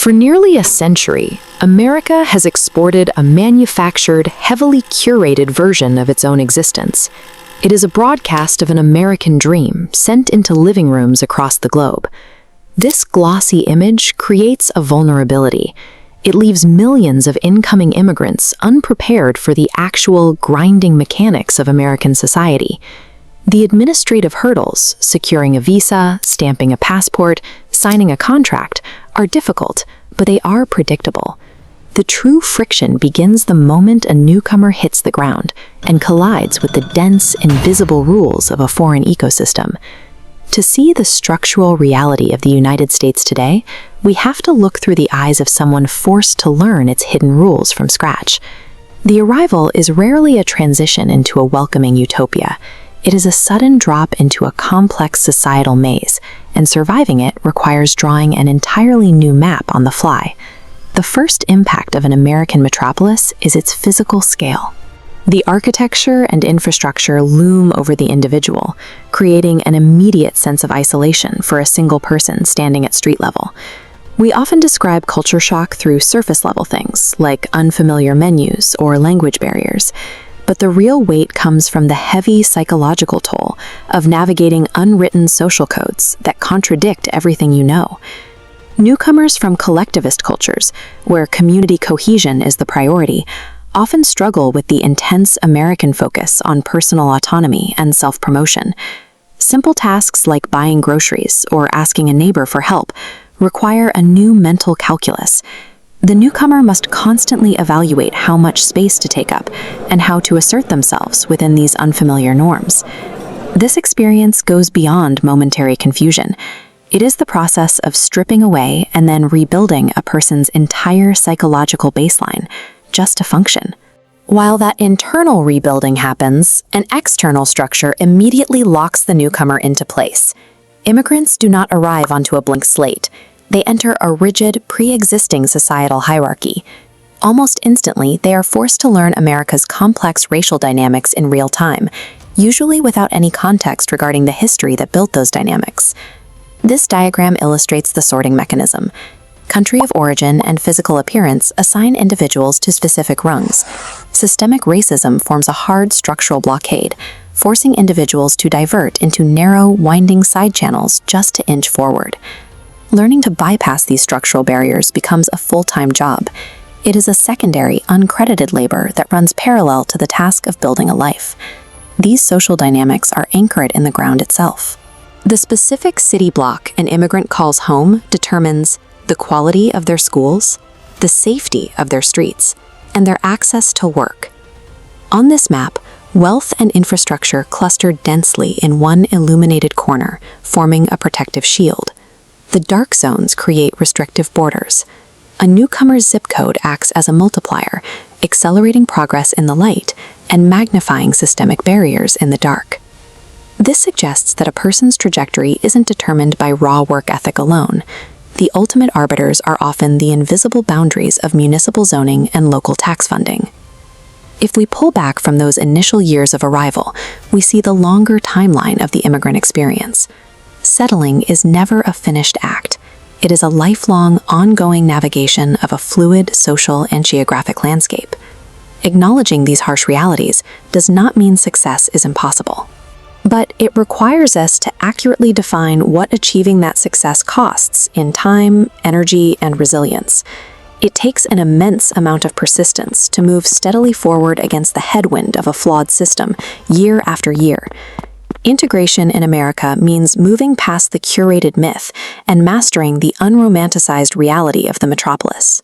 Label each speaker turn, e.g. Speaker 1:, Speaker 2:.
Speaker 1: For nearly a century, America has exported a manufactured, heavily curated version of its own existence. It is a broadcast of an American dream sent into living rooms across the globe. This glossy image creates a vulnerability. It leaves millions of incoming immigrants unprepared for the actual grinding mechanics of American society. The administrative hurdles, securing a visa, stamping a passport, signing a contract, are difficult, but they are predictable. The true friction begins the moment a newcomer hits the ground and collides with the dense, invisible rules of a foreign ecosystem. To see the structural reality of the United States today, we have to look through the eyes of someone forced to learn its hidden rules from scratch. The arrival is rarely a transition into a welcoming utopia. It is a sudden drop into a complex societal maze, and surviving it requires drawing an entirely new map on the fly. The first impact of an American metropolis is its physical scale. The architecture and infrastructure loom over the individual, creating an immediate sense of isolation for a single person standing at street level. We often describe culture shock through surface-level things, like unfamiliar menus or language barriers. But the real weight comes from the heavy psychological toll of navigating unwritten social codes that contradict everything you know. Newcomers from collectivist cultures, where community cohesion is the priority, often struggle with the intense American focus on personal autonomy and self-promotion. Simple tasks like buying groceries or asking a neighbor for help require a new mental calculus. The newcomer must constantly evaluate how much space to take up and how to assert themselves within these unfamiliar norms. This experience goes beyond momentary confusion. It is the process of stripping away and then rebuilding a person's entire psychological baseline just to function. While that internal rebuilding happens, an external structure immediately locks the newcomer into place. Immigrants do not arrive onto a blank slate. They enter a rigid, pre-existing societal hierarchy. Almost instantly, they are forced to learn America's complex racial dynamics in real time, usually without any context regarding the history that built those dynamics. This diagram illustrates the sorting mechanism. Country of origin and physical appearance assign individuals to specific rungs. Systemic racism forms a hard structural blockade, forcing individuals to divert into narrow, winding side channels just to inch forward. Learning to bypass these structural barriers becomes a full-time job. It is a secondary, uncredited labor that runs parallel to the task of building a life. These social dynamics are anchored in the ground itself. The specific city block an immigrant calls home determines the quality of their schools, the safety of their streets, and their access to work. On this map, wealth and infrastructure cluster densely in one illuminated corner, forming a protective shield. The dark zones create restrictive borders. A newcomer's zip code acts as a multiplier, accelerating progress in the light and magnifying systemic barriers in the dark. This suggests that a person's trajectory isn't determined by raw work ethic alone. The ultimate arbiters are often the invisible boundaries of municipal zoning and local tax funding. If we pull back from those initial years of arrival, we see the longer timeline of the immigrant experience. Settling is never a finished act. It is a lifelong, ongoing navigation of a fluid social and geographic landscape. Acknowledging these harsh realities does not mean success is impossible. But it requires us to accurately define what achieving that success costs in time, energy, and resilience. It takes an immense amount of persistence to move steadily forward against the headwind of a flawed system year after year. Integration in America means moving past the curated myth and mastering the unromanticized reality of the metropolis.